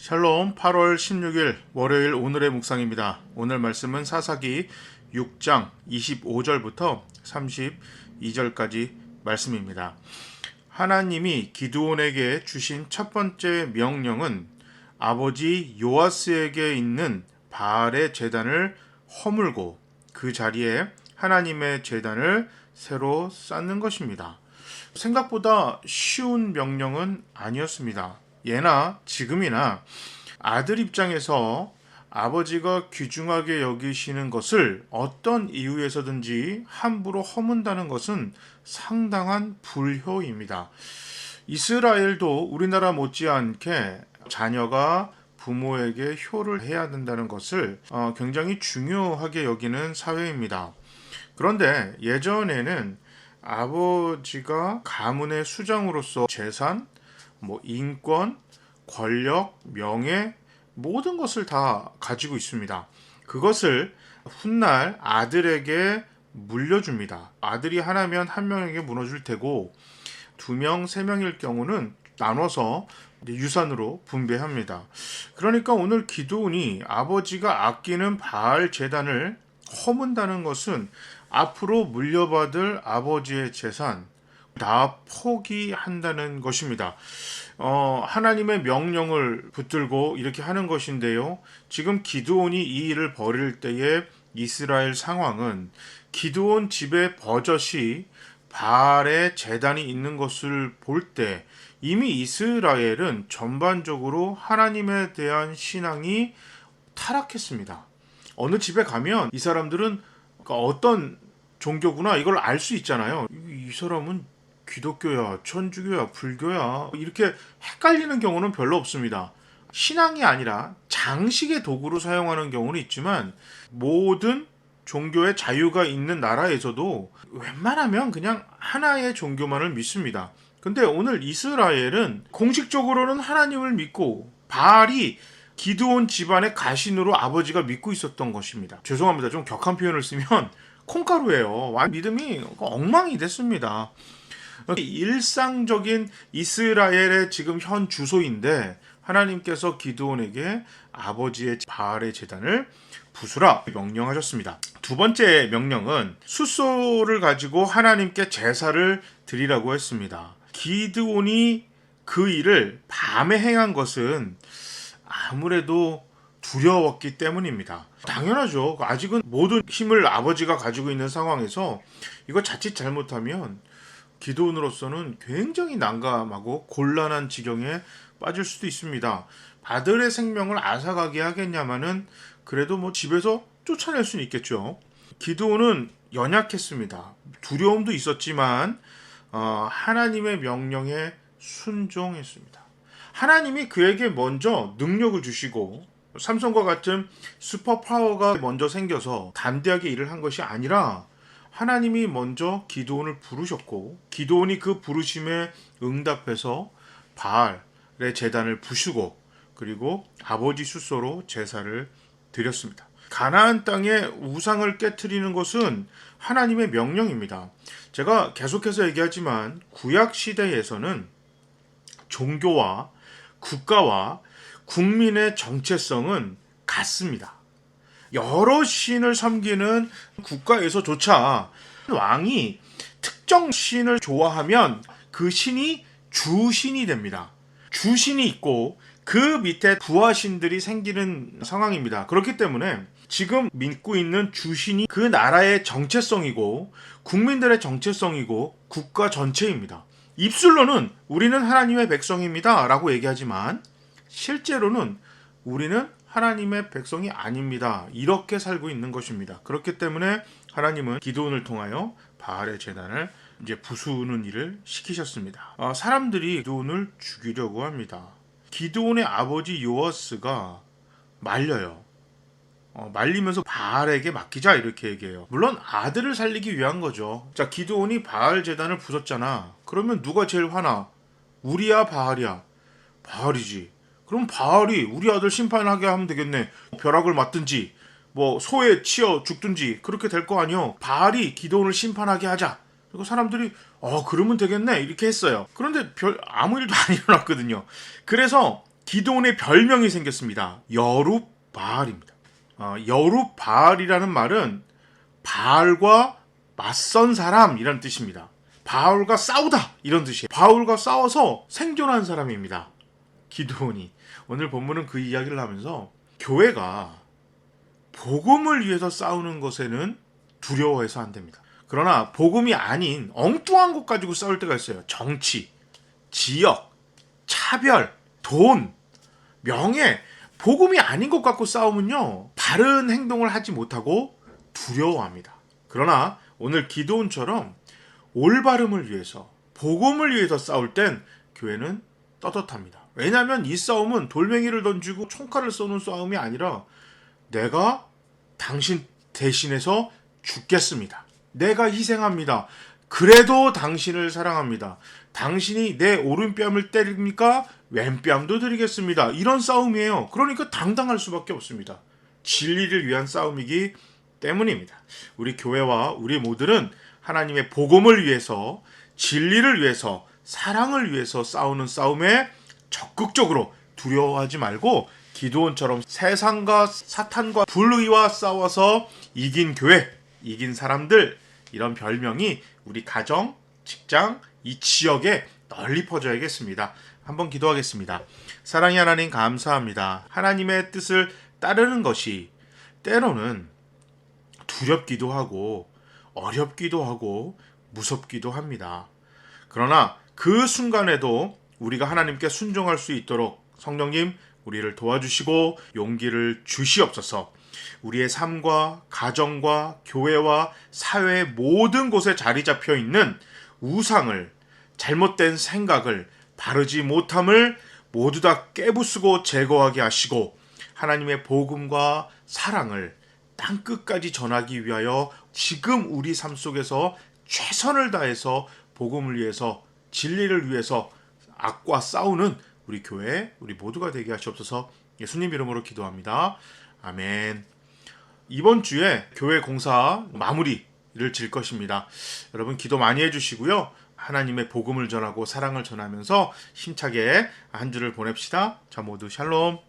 샬롬. 8월 16일 월요일 오늘의 묵상입니다. 오늘 말씀은 사사기 6장 25절부터 32절까지 말씀입니다. 하나님이 기드온에게 주신 첫 번째 명령은 아버지 요아스에게 있는 바알의 제단을 허물고 그 자리에 하나님의 제단을 새로 쌓는 것입니다. 생각보다 쉬운 명령은 아니었습니다. 예나 지금이나 아들 입장에서 아버지가 귀중하게 여기시는 것을 어떤 이유에서든지 함부로 허문다는 것은 상당한 불효입니다. 이스라엘도 우리나라 못지않게 자녀가 부모에게 효를 해야 된다는 것을 굉장히 중요하게 여기는 사회입니다. 그런데 예전에는 아버지가 가문의 수장으로서 재산, 인권, 권력, 명예 모든 것을 다 가지고 있습니다. 그것을 훗날 아들에게 물려줍니다. 아들이 하나면 한 명에게 무너질 테고 2명, 3명일 경우는 나눠서 유산으로 분배합니다. 그러니까 오늘 기드온이 아버지가 아끼는 바알 제단을 허문다는 것은 앞으로 물려받을 아버지의 재산 다 포기한다는 것입니다. 하나님의 명령을 붙들고 이렇게 하는 것인데요. 지금 기드온이 이 일을 벌일 때의 이스라엘 상황은 기드온 집에 버젓이 바알의 제단이 있는 것을 볼 때 이미 이스라엘은 전반적으로 하나님에 대한 신앙이 타락했습니다. 어느 집에 가면 이 사람들은 어떤 종교구나 이걸 알 수 있잖아요. 이 사람은 기독교야, 천주교야, 불교야 이렇게 헷갈리는 경우는 별로 없습니다. 신앙이 아니라 장식의 도구로 사용하는 경우는 있지만 모든 종교의 자유가 있는 나라에서도 웬만하면 그냥 하나의 종교만을 믿습니다. 근데 오늘 이스라엘은 공식적으로는 하나님을 믿고 바알이 기드온 집안의 가신으로 아버지가 믿고 있었던 것입니다. 죄송합니다. 좀 격한 표현을 쓰면 콩가루예요. 믿음이 엉망이 됐습니다. 일상적인 이스라엘의 지금 현 주소인데 하나님께서 기드온에게 아버지의 바알의 제단을 부수라 명령하셨습니다. 두 번째 명령은 숫소를 가지고 하나님께 제사를 드리라고 했습니다. 기드온이 그 일을 밤에 행한 것은 아무래도 두려웠기 때문입니다. 당연하죠. 아직은 모든 힘을 아버지가 가지고 있는 상황에서 이거 자칫 잘못하면 기드온으로서는 굉장히 난감하고 곤란한 지경에 빠질 수도 있습니다. 아들의 생명을 앗아가게 하겠냐마는 그래도 집에서 쫓아낼 수는 있겠죠. 기드온은 연약했습니다. 두려움도 있었지만 하나님의 명령에 순종했습니다. 하나님이 그에게 먼저 능력을 주시고 삼손과 같은 슈퍼파워가 먼저 생겨서 담대하게 일을 한 것이 아니라 하나님이 먼저 기드온을 부르셨고 기드온이 그 부르심에 응답해서 바알의 제단을 부수고 그리고 아버지 숫소로 제사를 드렸습니다. 가나안 땅의 우상을 깨트리는 것은 하나님의 명령입니다. 제가 계속해서 얘기하지만 구약 시대에서는 종교와 국가와 국민의 정체성은 같습니다. 여러 신을 섬기는 국가에서조차 왕이 특정 신을 좋아하면 그 신이 주신이 됩니다. 주신이 있고 그 밑에 부하신들이 생기는 상황입니다. 그렇기 때문에 지금 믿고 있는 주신이 그 나라의 정체성이고 국민들의 정체성이고 국가 전체입니다. 입술로는 우리는 하나님의 백성입니다 라고 얘기하지만 실제로는 우리는 하나님의 백성이 아닙니다. 이렇게 살고 있는 것입니다. 그렇기 때문에 하나님은 기드온을 통하여 바알의 제단을 이제 부수는 일을 시키셨습니다. 사람들이 기드온을 죽이려고 합니다. 기드온의 아버지 요아스가 말려요. 말리면서 바알에게 맡기자 이렇게 얘기해요. 물론 아들을 살리기 위한 거죠. 자, 기드온이 바알 제단을 부쉈잖아. 그러면 누가 제일 화나? 우리야 바알이야? 바알이지. 그럼 바알이 우리 아들 심판하게 하면 되겠네. 벼락을 맞든지 소에 치여 죽든지 그렇게 될 거 아니요. 바알이 기드온을 심판하게 하자. 그리고 사람들이 그러면 되겠네 이렇게 했어요. 그런데 아무 일도 안 일어났거든요. 그래서 기드온의 별명이 생겼습니다. 여룹바알입니다. 여룹바알이라는 말은 바알과 맞선 사람이라는 뜻입니다. 바울과 싸우다 이런 뜻이에요. 바울과 싸워서 생존한 사람입니다. 기드온이. 오늘 본문은 그 이야기를 하면서 교회가 복음을 위해서 싸우는 것에는 두려워해서 안 됩니다. 그러나 복음이 아닌 엉뚱한 것 가지고 싸울 때가 있어요. 정치, 지역, 차별, 돈, 명예, 복음이 아닌 것 갖고 싸우면요, 바른 행동을 하지 못하고 두려워합니다. 그러나 오늘 기드온처럼 올바름을 위해서, 복음을 위해서 싸울 땐 교회는 떳떳합니다. 왜냐하면 이 싸움은 돌멩이를 던지고 총칼을 쏘는 싸움이 아니라 내가 당신 대신해서 죽겠습니다. 내가 희생합니다. 그래도 당신을 사랑합니다. 당신이 내 오른뺨을 때립니까? 왼뺨도 드리겠습니다. 이런 싸움이에요. 그러니까 당당할 수밖에 없습니다. 진리를 위한 싸움이기 때문입니다. 우리 교회와 우리 모두는 하나님의 복음을 위해서, 진리를 위해서, 사랑을 위해서 싸우는 싸움에 적극적으로 두려워하지 말고 기드온처럼 세상과 사탄과 불의와 싸워서 이긴 교회, 이긴 사람들, 이런 별명이 우리 가정, 직장, 이 지역에 널리 퍼져야겠습니다. 한번 기도하겠습니다. 사랑의 하나님 감사합니다. 하나님의 뜻을 따르는 것이 때로는 두렵기도 하고 어렵기도 하고 무섭기도 합니다. 그러나 그 순간에도 우리가 하나님께 순종할 수 있도록 성령님 우리를 도와주시고 용기를 주시옵소서. 우리의 삶과 가정과 교회와 사회의 모든 곳에 자리 잡혀 있는 우상을, 잘못된 생각을, 바르지 못함을 모두 다 깨부수고 제거하게 하시고 하나님의 복음과 사랑을 땅끝까지 전하기 위하여 지금 우리 삶 속에서 최선을 다해서 복음을 위해서, 진리를 위해서 악과 싸우는 우리 교회, 우리 모두가 되게 하시옵소서. 예수님 이름으로 기도합니다. 아멘. 이번 주에 교회 공사 마무리를 질 것입니다. 여러분 기도 많이 해주시고요. 하나님의 복음을 전하고 사랑을 전하면서 힘차게 한 주를 보냅시다. 자, 모두 샬롬.